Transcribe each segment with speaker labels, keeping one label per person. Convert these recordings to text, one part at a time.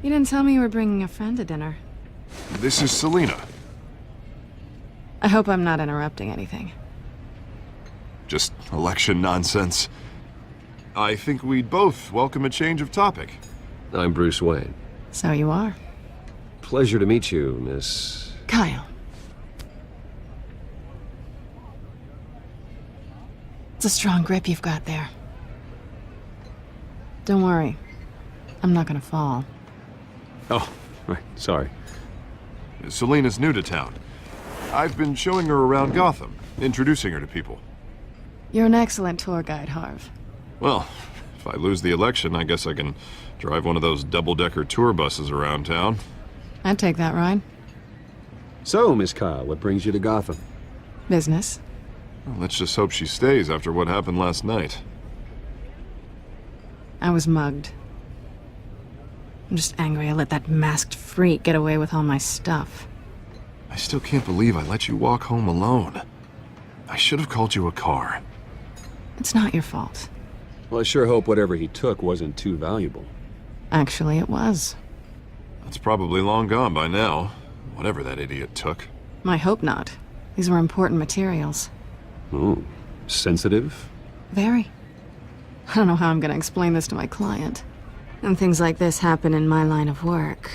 Speaker 1: You didn't tell me you were bringing a friend to dinner.
Speaker 2: This is Selena.
Speaker 1: I hope I'm not interrupting anything.
Speaker 2: Just election nonsense. I think we'd both welcome a change of topic.
Speaker 3: I'm Bruce Wayne.
Speaker 1: So you are.
Speaker 3: Pleasure to meet you, Miss...
Speaker 1: Kyle. It's a strong grip you've got there. Don't worry. I'm not gonna fall.
Speaker 3: Oh, right, sorry.
Speaker 2: Selena's new to town. I've been showing her around Gotham, introducing her to people.
Speaker 1: You're an excellent tour guide, Harv.
Speaker 2: Well, if I lose the election, I guess I can drive one of those double-decker tour buses around town.
Speaker 1: I'd take that ride.
Speaker 3: So, Miss Kyle, what brings you to Gotham?
Speaker 1: Business.
Speaker 2: Well, let's just hope she stays after what happened last night.
Speaker 1: I was mugged. I'm just angry I let that masked freak get away with all my stuff.
Speaker 2: I still can't believe I let you walk home alone. I should have called you a car.
Speaker 1: It's not your fault.
Speaker 3: Well, I sure hope whatever he took wasn't too valuable.
Speaker 1: Actually, it was.
Speaker 2: It's probably long gone by now, whatever that idiot took.
Speaker 1: I hope not. These were important materials.
Speaker 3: Ooh, sensitive?
Speaker 1: Very. I don't know how I'm gonna explain this to my client. When things like this happen in my line of work,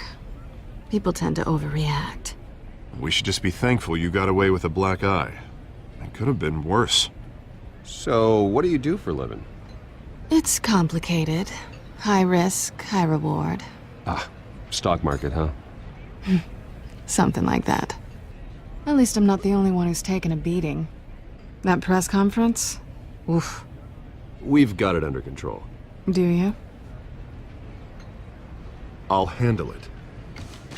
Speaker 1: people tend to overreact.
Speaker 2: We should just be thankful you got away with a black eye. It could have been worse.
Speaker 3: So, what do you do for a living?
Speaker 1: It's complicated. High risk, high reward.
Speaker 3: Ah, stock market, huh?
Speaker 1: Something like that. At least I'm not the only one who's taken a beating. That press conference? Oof.
Speaker 3: We've got it under control.
Speaker 1: Do you?
Speaker 2: I'll handle it.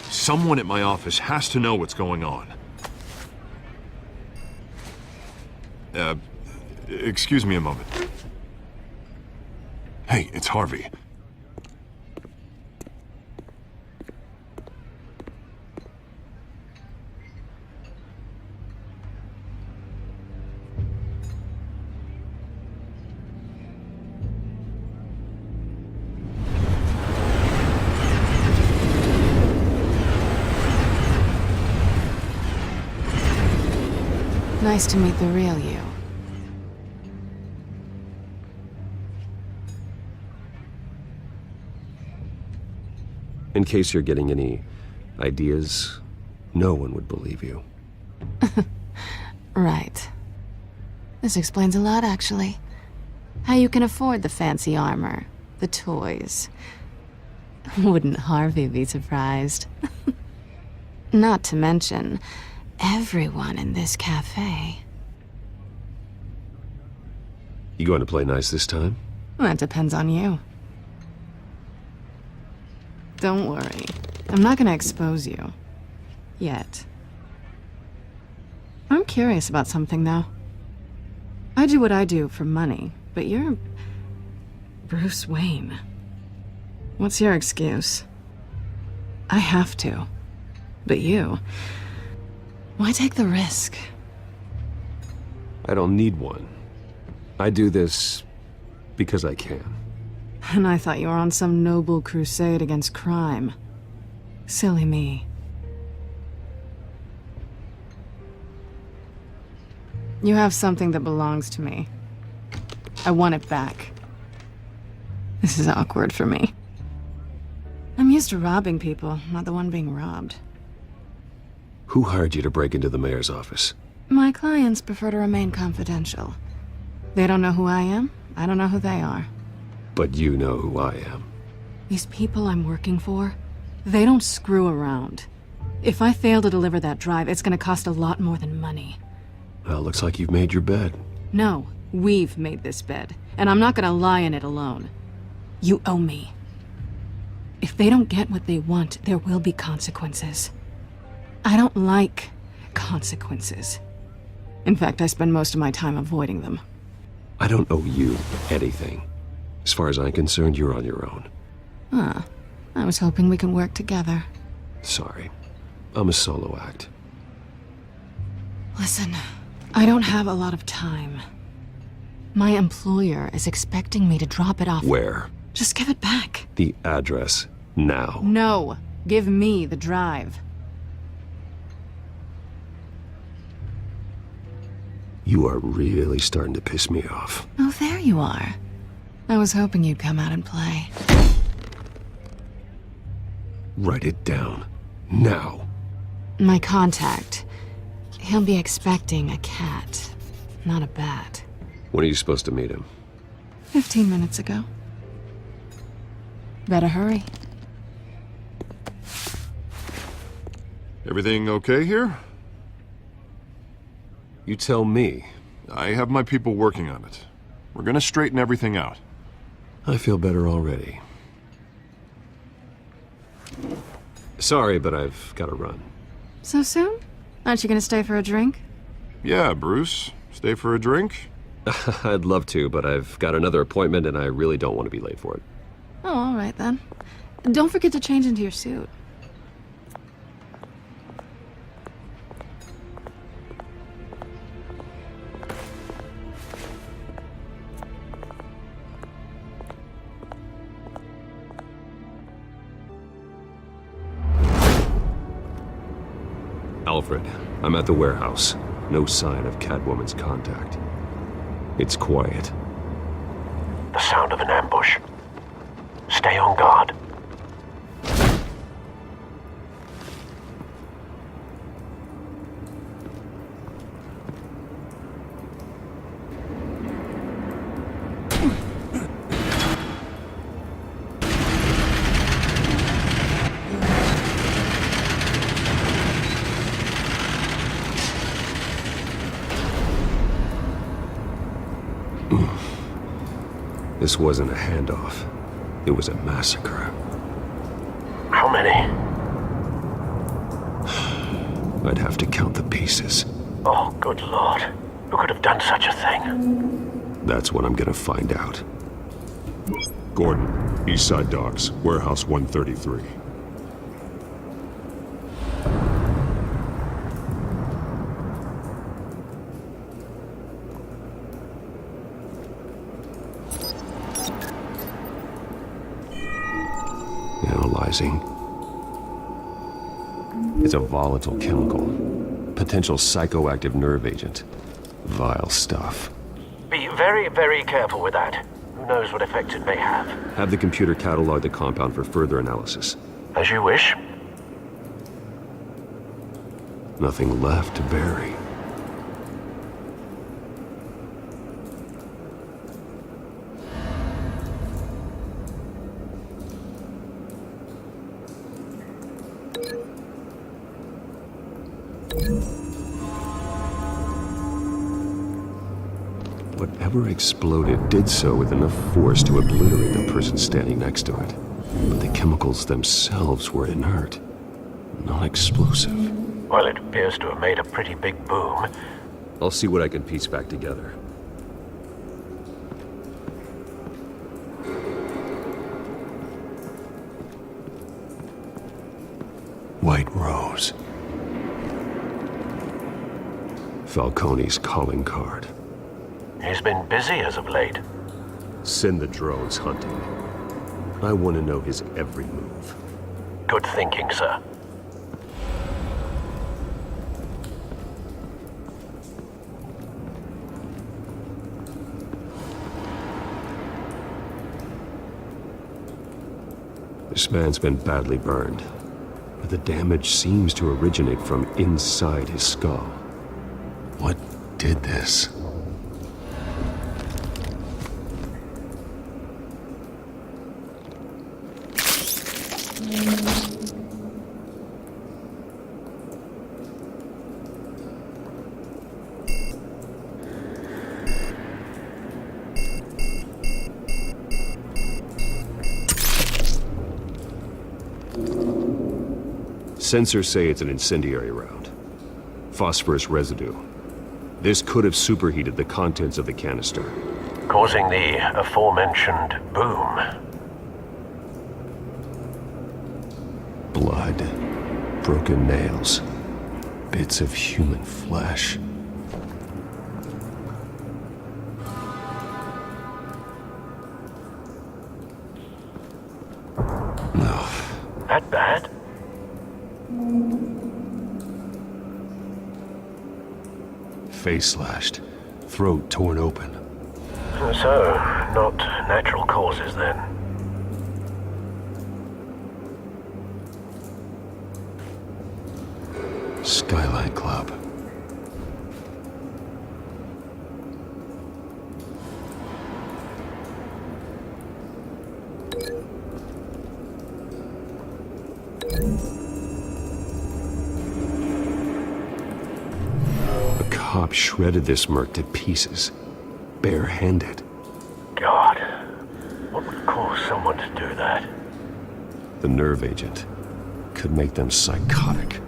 Speaker 2: Someone at my office has to know what's going on. Excuse me a moment. Hey, it's Harvey.
Speaker 1: Nice to meet the real you.
Speaker 3: In case you're getting any ideas, no one would believe you.
Speaker 1: Right. This explains a lot, actually. How you can afford the fancy armor, the toys. Wouldn't Harvey be surprised? Not to mention, everyone in this cafe.
Speaker 3: You going to play nice this time?
Speaker 1: That depends on you. Don't worry. I'm not gonna expose you. Yet. I'm curious about something, though. I do what I do for money, but you're... Bruce Wayne. What's your excuse? I have to. But you... Why take the risk?
Speaker 3: I don't need one. I do this because I can.
Speaker 1: And I thought you were on some noble crusade against crime. Silly me. You have something that belongs to me. I want it back. This is awkward for me. I'm used to robbing people, not the one being robbed.
Speaker 3: Who hired you to break into the mayor's office?
Speaker 1: My clients prefer to remain confidential. They don't know who I am, I don't know who they are.
Speaker 3: But you know who I am.
Speaker 1: These people I'm working for, they don't screw around. If I fail to deliver that drive, it's gonna cost a lot more than money.
Speaker 3: Well, looks like you've made your bed.
Speaker 1: No, we've made this bed, and I'm not gonna lie in it alone. You owe me. If they don't get what they want, there will be consequences. I don't like consequences. In fact, I spend most of my time avoiding them.
Speaker 3: I don't owe you anything. As far as I'm concerned, you're on your own.
Speaker 1: Huh. I was hoping we could work together.
Speaker 3: Sorry. I'm a solo act.
Speaker 1: Listen, I don't have a lot of time. My employer is expecting me to drop it off.
Speaker 3: Where?
Speaker 1: Just give it back.
Speaker 3: The address Now.
Speaker 1: No. Give me the drive.
Speaker 3: You are really starting to piss me off.
Speaker 1: Oh, there you are. I was hoping you'd come out and play.
Speaker 3: Write it down. Now.
Speaker 1: My contact. He'll be expecting a cat, not a bat.
Speaker 3: When are you supposed to meet him?
Speaker 1: 15 minutes ago. Better hurry.
Speaker 2: Everything okay here?
Speaker 3: You tell me.
Speaker 2: I have my people working on it. We're gonna straighten everything out.
Speaker 3: I feel better already. Sorry, but I've got to run.
Speaker 1: So soon? Aren't you gonna stay for a drink?
Speaker 2: Yeah, Bruce. Stay for a drink?
Speaker 3: I'd love to, but I've got another appointment and I really don't want to be late for it.
Speaker 1: Oh, all right then. Don't forget to change into your suit.
Speaker 3: Alfred, I'm at the warehouse. No sign of Catwoman's contact. It's quiet.
Speaker 4: The sound of an ambush. Stay on guard.
Speaker 3: This wasn't a handoff. It was a massacre.
Speaker 4: How many?
Speaker 3: I'd have to count the pieces.
Speaker 4: Oh, good lord. Who could have done such a thing?
Speaker 3: That's what I'm gonna find out.
Speaker 5: Gordon, Eastside Docks, Warehouse 133.
Speaker 3: Analyzing. It's a volatile chemical. Potential psychoactive nerve agent. Vile stuff.
Speaker 4: Be very, very careful with that. Who knows what effect it may have.
Speaker 3: Have the computer catalog the compound for further analysis.
Speaker 4: As you wish.
Speaker 3: Nothing left to bury. Whatever exploded did so with enough force to obliterate the person standing next to it. But the chemicals themselves were inert, non-explosive.
Speaker 4: Well, it appears to have made a pretty big boom.
Speaker 3: I'll see what I can piece back together. White Rose. Falcone's calling card.
Speaker 4: He's been busy as of late.
Speaker 3: Send the drones hunting. I want to know his every move.
Speaker 4: Good thinking, sir.
Speaker 3: This man's been badly burned, but the damage seems to originate from inside his skull. What did this? Sensors say it's an incendiary round. Phosphorus residue. This could have superheated the contents of the canister.
Speaker 4: Causing the aforementioned boom.
Speaker 3: Blood. Broken nails. Bits of human flesh. No.
Speaker 4: That bad?
Speaker 3: Face slashed, throat torn open.
Speaker 4: So, not natural causes then.
Speaker 3: Skyline Club. A cop shredded this merc to pieces, barehanded.
Speaker 4: God, what would cause someone to do that?
Speaker 3: The nerve agent could make them psychotic.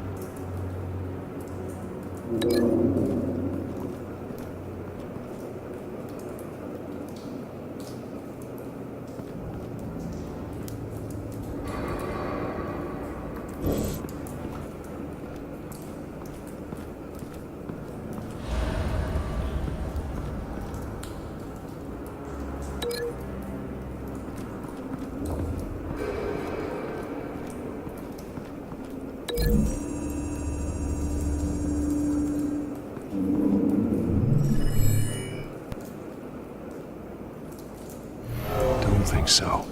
Speaker 3: Don't think so.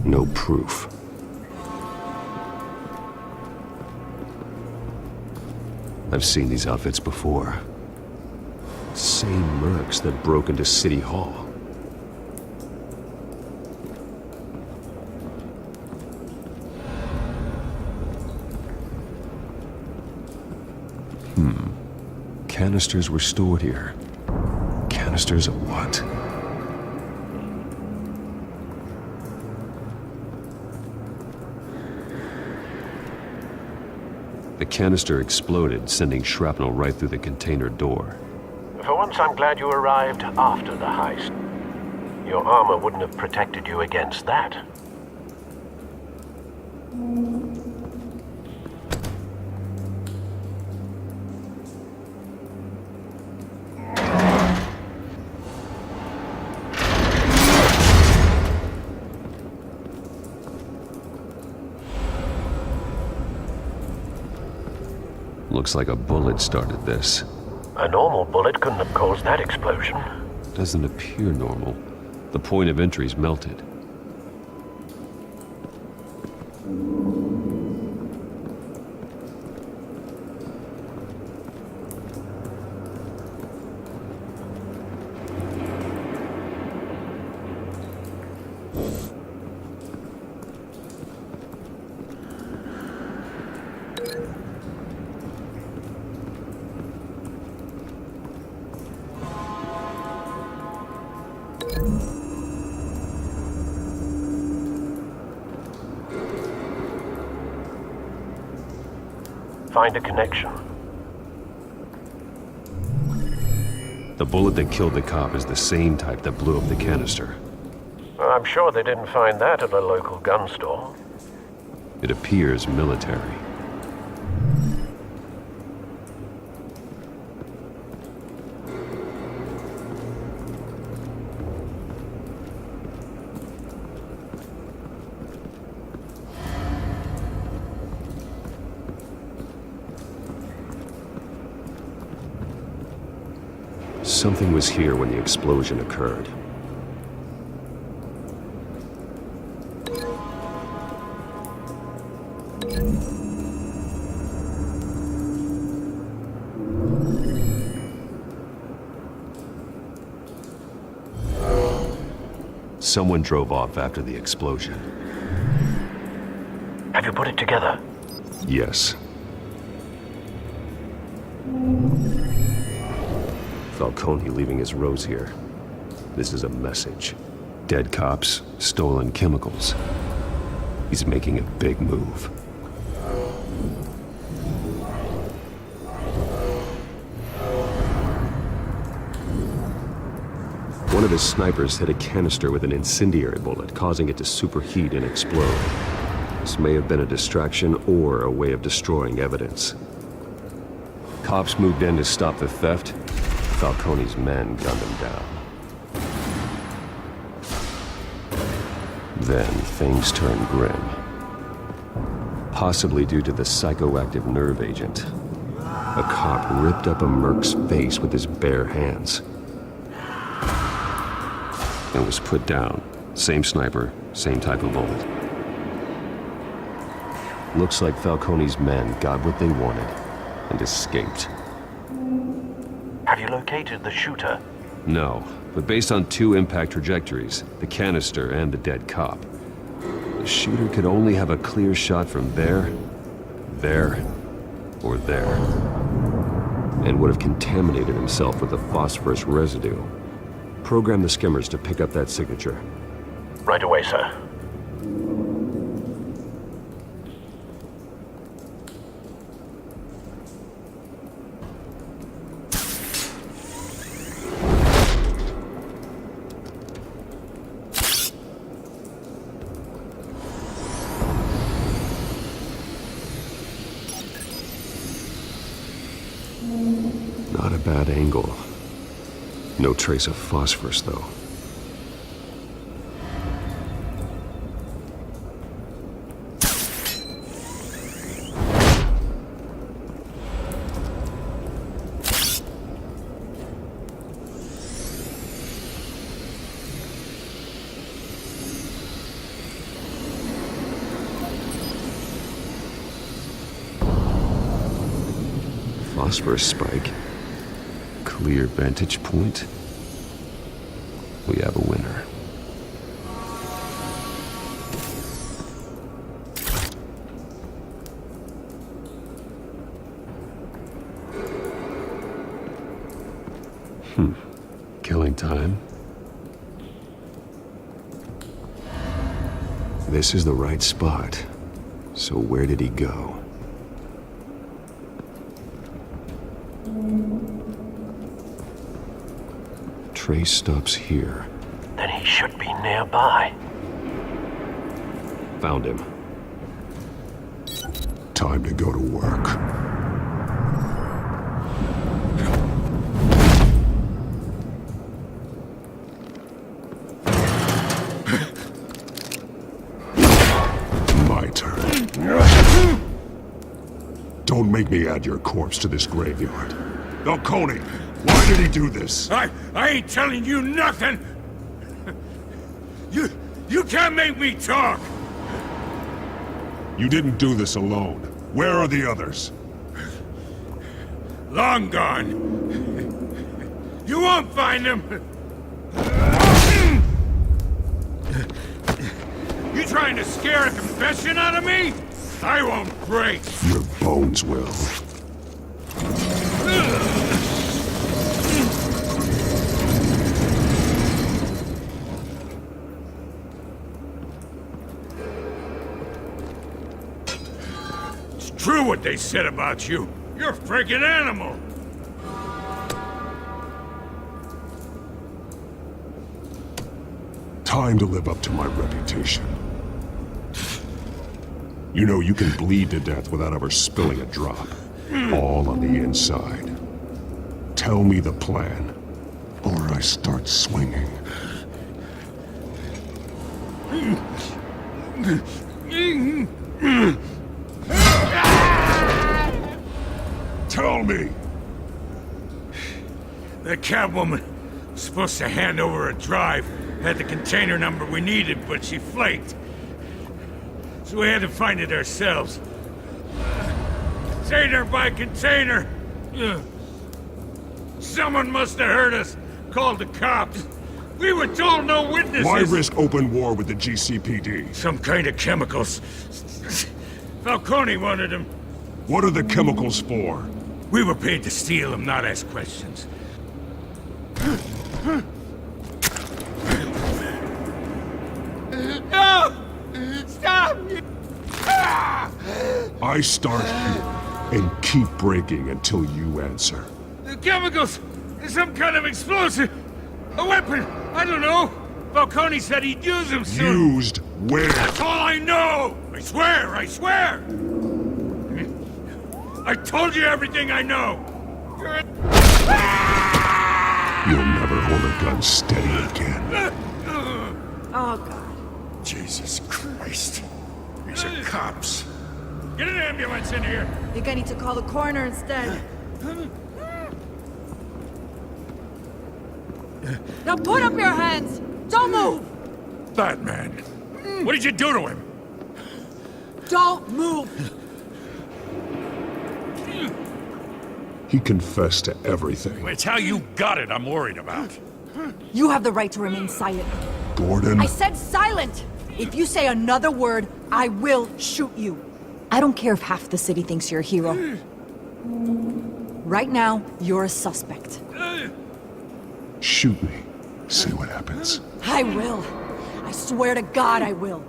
Speaker 3: No proof. I've seen these outfits before. Same mercs that broke into City Hall. Canisters were stored here. Canisters of what? The canister exploded, sending shrapnel right through the container door.
Speaker 4: For once, I'm glad you arrived after the heist. Your armor wouldn't have protected you against that.
Speaker 3: Looks like a bullet started this.
Speaker 4: A normal bullet couldn't have caused that explosion.
Speaker 3: Doesn't appear normal. The point of entry's melted.
Speaker 4: Find a connection.
Speaker 3: The bullet that killed the cop is the same type that blew up the canister.
Speaker 4: I'm sure they didn't find that at a local gun store.
Speaker 3: It appears military. Something was here when the explosion occurred. Someone drove off after the explosion.
Speaker 4: Have you put it together?
Speaker 3: Yes. Falcone leaving his rose here. This is a message. Dead cops, stolen chemicals. He's making a big move. One of his snipers hit a canister with an incendiary bullet, causing it to superheat and explode. This may have been a distraction or a way of destroying evidence. Cops moved in to stop the theft. Falcone's men gunned him down. Then things turned grim. possibly due to the psychoactive nerve agent. A cop ripped up a merc's face with his bare hands and was put down. Same sniper, same type of bullet. Looks like Falcone's men got what they wanted and escaped.
Speaker 4: Have you located the shooter?
Speaker 3: No, but based on two impact trajectories, the canister and the dead cop, the shooter could only have a clear shot from there, or there, and would have contaminated himself with the phosphorus residue. Program the skimmers to pick up that signature.
Speaker 4: Right away, sir.
Speaker 3: Not a bad angle. No trace of phosphorus, though. Phosphorus spike. Clear vantage point. We have a winner. Killing time. This is the right spot. So where did he go? Trace stops here.
Speaker 4: Then he should be nearby.
Speaker 3: Found him.
Speaker 5: Time to go to work. My turn. Don't make me add your corpse to this graveyard. Falcone, why did he do this?
Speaker 6: I ain't telling you nothing! You can't make me talk!
Speaker 5: You didn't do this alone. Where are the others?
Speaker 6: Long gone. You won't find them! You trying to scare a confession out of me? I won't break!
Speaker 5: Your bones will.
Speaker 6: True what they said about you. You're a freaking animal.
Speaker 5: Time to live up to my reputation. You know you can bleed to death without ever spilling a drop. All on the inside. Tell me the plan, or I start swinging. Tell me!
Speaker 6: The Catwoman was supposed to hand over a drive. Had the container number we needed, but she flaked. So we had to find it ourselves. Container by container! Someone must have heard us. Called the cops. We were told no witnesses.
Speaker 5: Why risk open war with the GCPD?
Speaker 6: Some kind of chemicals. Falcone wanted them.
Speaker 5: What are the chemicals for?
Speaker 6: We were paid to steal them, not ask questions. No! Stop!
Speaker 5: I start here and keep breaking until you answer.
Speaker 6: The chemicals! Some kind of explosive! A weapon! I don't know! Falcone said he'd use them soon!
Speaker 5: Used where?
Speaker 6: That's all I know! I swear! I swear! I told you everything I know!
Speaker 5: You'll never hold a gun steady again.
Speaker 7: Oh, God.
Speaker 6: Jesus Christ. These are cops. Get an ambulance in here!
Speaker 7: I think I need to call the coroner instead. Now put up your hands! Don't move!
Speaker 6: Batman, what did you do to him?
Speaker 7: Don't move!
Speaker 5: He confessed to everything.
Speaker 6: It's how you got it I'm worried about.
Speaker 7: You have the right to remain silent.
Speaker 5: Gordon?
Speaker 7: I said silent! If you say another word, I will shoot you. I don't care if half the city thinks you're a hero. Right now, you're a suspect.
Speaker 5: Shoot me. See what happens.
Speaker 7: I will. I swear to God I will.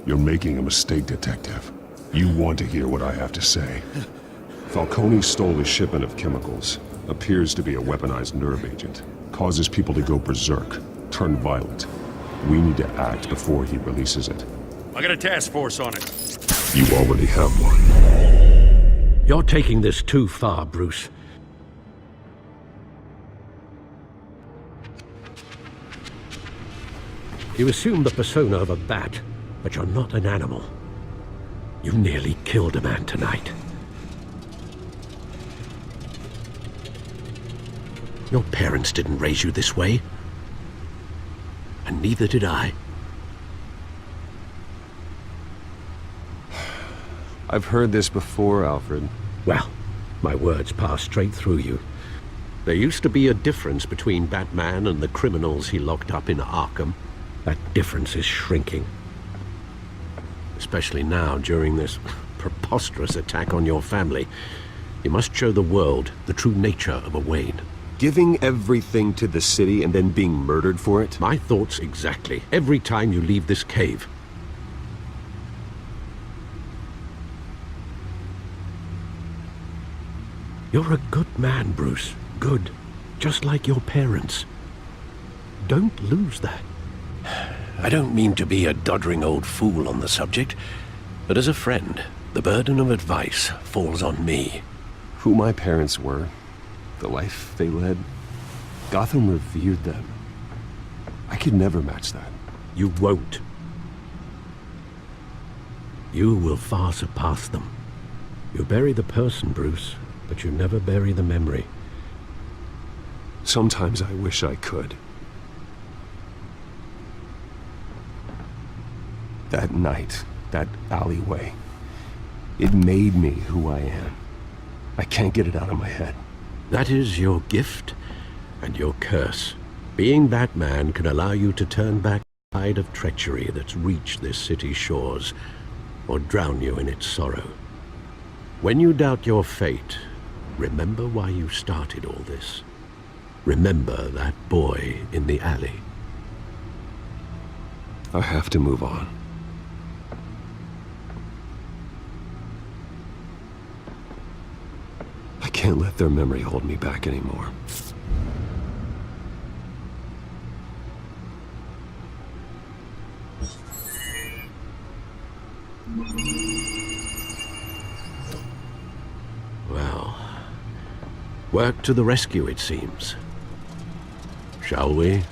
Speaker 5: You're making a mistake, Detective. You want to hear what I have to say. Falcone stole a shipment of chemicals. Appears to be a weaponized nerve agent. Causes people to go berserk, turn violent. We need to act before he releases it.
Speaker 6: I got a task force on it.
Speaker 5: You already have one.
Speaker 8: You're taking this too far, Bruce. You assume the persona of a bat, but you're not an animal. You nearly killed a man tonight. Your parents didn't raise you this way. And neither did I.
Speaker 3: I've heard this before, Alfred.
Speaker 8: Well, my words pass straight through you. There used to be a difference between Batman and the criminals he locked up in Arkham. That difference is shrinking. Especially now, during this preposterous attack on your family. You must show the world the true nature of a Wayne.
Speaker 3: Giving everything to the city and then being murdered for it?
Speaker 8: My thoughts exactly. Every time you leave this cave. You're a good man, Bruce. Good. Just like your parents. Don't lose that. I don't mean to be a doddering old fool on the subject, but as a friend, the burden of advice falls on me.
Speaker 3: Who my parents were, the life they led, Gotham revered them. I could never match that.
Speaker 8: You won't. You will far surpass them. You bury the person, Bruce, but you never bury the memory.
Speaker 3: Sometimes I wish I could. That night, that alleyway, it made me who I am. I can't get it out of my head.
Speaker 8: That is your gift and your curse. Being Batman can allow you to turn back the tide of treachery that's reached this city's shores, or drown you in its sorrow. When you doubt your fate, remember why you started all this. Remember that boy in the alley.
Speaker 3: I have to move on. I can't let their memory hold me back anymore.
Speaker 8: Well, work to the rescue, it seems. Shall we?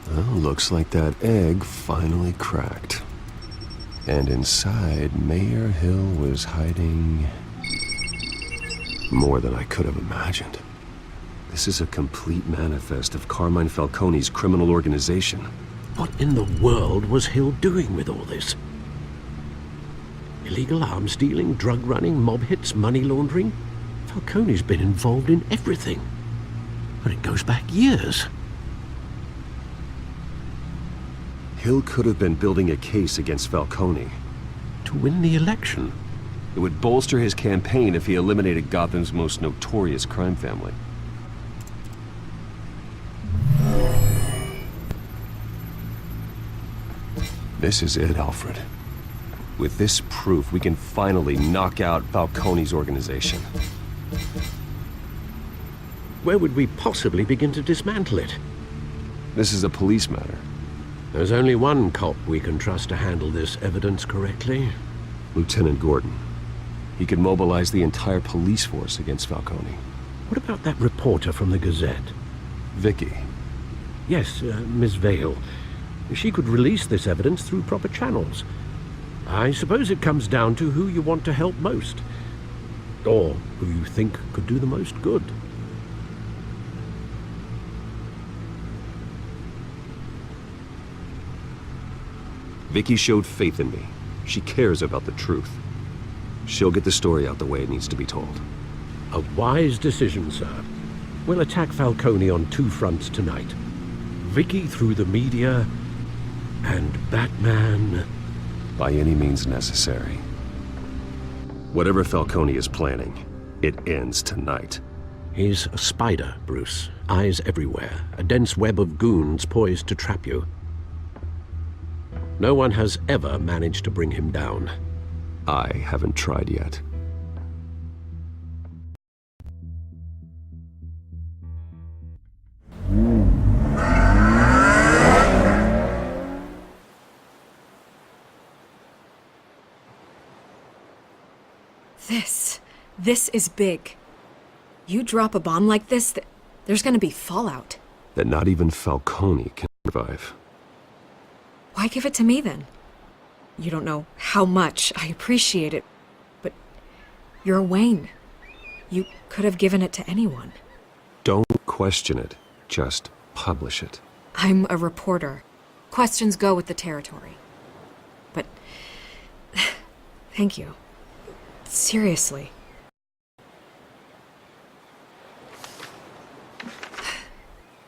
Speaker 3: Well, looks like that egg finally cracked. And inside, Mayor Hill was hiding more than I could have imagined. This is a complete manifest of Carmine Falcone's criminal organization.
Speaker 8: What in the world was Hill doing with all this? Illegal arms dealing, drug running, mob hits, money laundering? Falcone's been involved in everything. And it goes back years.
Speaker 3: Hill could have been building a case against Falcone.
Speaker 8: To win the election.
Speaker 3: It would bolster his campaign if he eliminated Gotham's most notorious crime family. This is it, Alfred. With this proof, we can finally knock out Falcone's organization.
Speaker 8: Where would we possibly begin to dismantle it?
Speaker 3: This is a police matter.
Speaker 8: There's only one cop we can trust to handle this evidence correctly.
Speaker 3: Lieutenant Gordon. He could mobilize the entire police force against Falcone.
Speaker 8: What about that reporter from the Gazette?
Speaker 3: Vicky.
Speaker 8: Yes, Miss Vale. She could release this evidence through proper channels. I suppose it comes down to who you want to help most. Or who you think could do the most good.
Speaker 3: Vicky showed faith in me. She cares about the truth. She'll get the story out the way it needs to be told.
Speaker 8: A wise decision, sir. We'll attack Falcone on two fronts tonight. Vicky through the media, and Batman...
Speaker 3: by any means necessary. Whatever Falcone is planning, it ends tonight.
Speaker 8: He's a spider, Bruce. Eyes everywhere. A dense web of goons poised to trap you. No one has ever managed to bring him down.
Speaker 3: I haven't tried yet.
Speaker 9: This is big. You drop a bomb like this, there's gonna be fallout.
Speaker 3: That not even Falcone can survive.
Speaker 9: Why give it to me then? You don't know how much I appreciate it, but you're Wayne. You could have given it to anyone.
Speaker 3: Don't question it. Just publish it.
Speaker 9: I'm a reporter. Questions go with the territory. But... thank you. Seriously.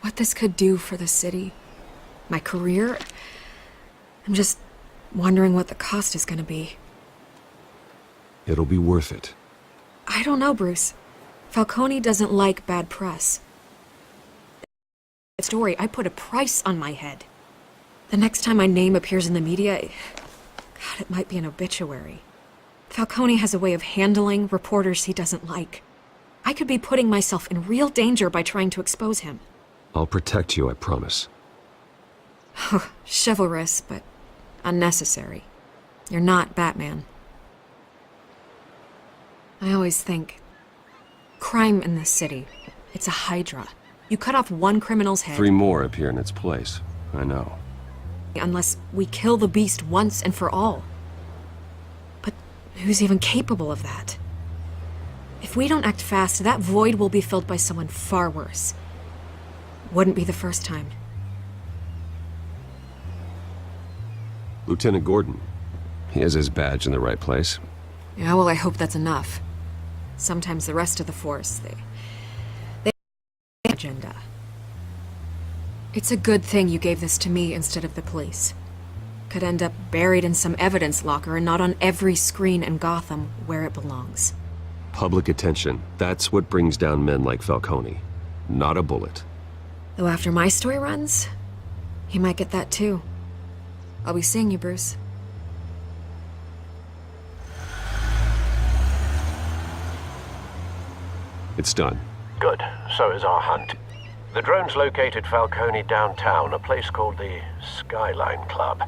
Speaker 9: What this could do for the city, my career, I'm just wondering what the cost is gonna be.
Speaker 3: It'll be worth it.
Speaker 9: I don't know, Bruce. Falcone doesn't like bad press. Story, I put a price on my head. The next time my name appears in the media, God, it might be an obituary. Falcone has a way of handling reporters he doesn't like. I could be putting myself in real danger by trying to expose him.
Speaker 3: I'll protect you, I promise.
Speaker 9: Chivalrous, but unnecessary. You're not Batman. I always think, crime in this city, it's a hydra. You cut off one criminal's head...
Speaker 3: 3 more appear in its place. I know.
Speaker 9: Unless we kill the beast once and for all. But who's even capable of that? If we don't act fast, that void will be filled by someone far worse. Wouldn't be the first time.
Speaker 3: Lieutenant Gordon. He has his badge in the right place.
Speaker 9: Yeah, well, I hope that's enough. Sometimes the rest of the force, they agenda. It's a good thing you gave this to me instead of the police. Could end up buried in some evidence locker and not on every screen in Gotham where it belongs.
Speaker 3: Public attention. That's what brings down men like Falcone. Not a bullet.
Speaker 9: Though after my story runs, he might get that too. I'll be seeing you, Bruce.
Speaker 3: It's done.
Speaker 4: Good. So is our hunt. The drones located Falcone downtown, a place called the Skyline Club.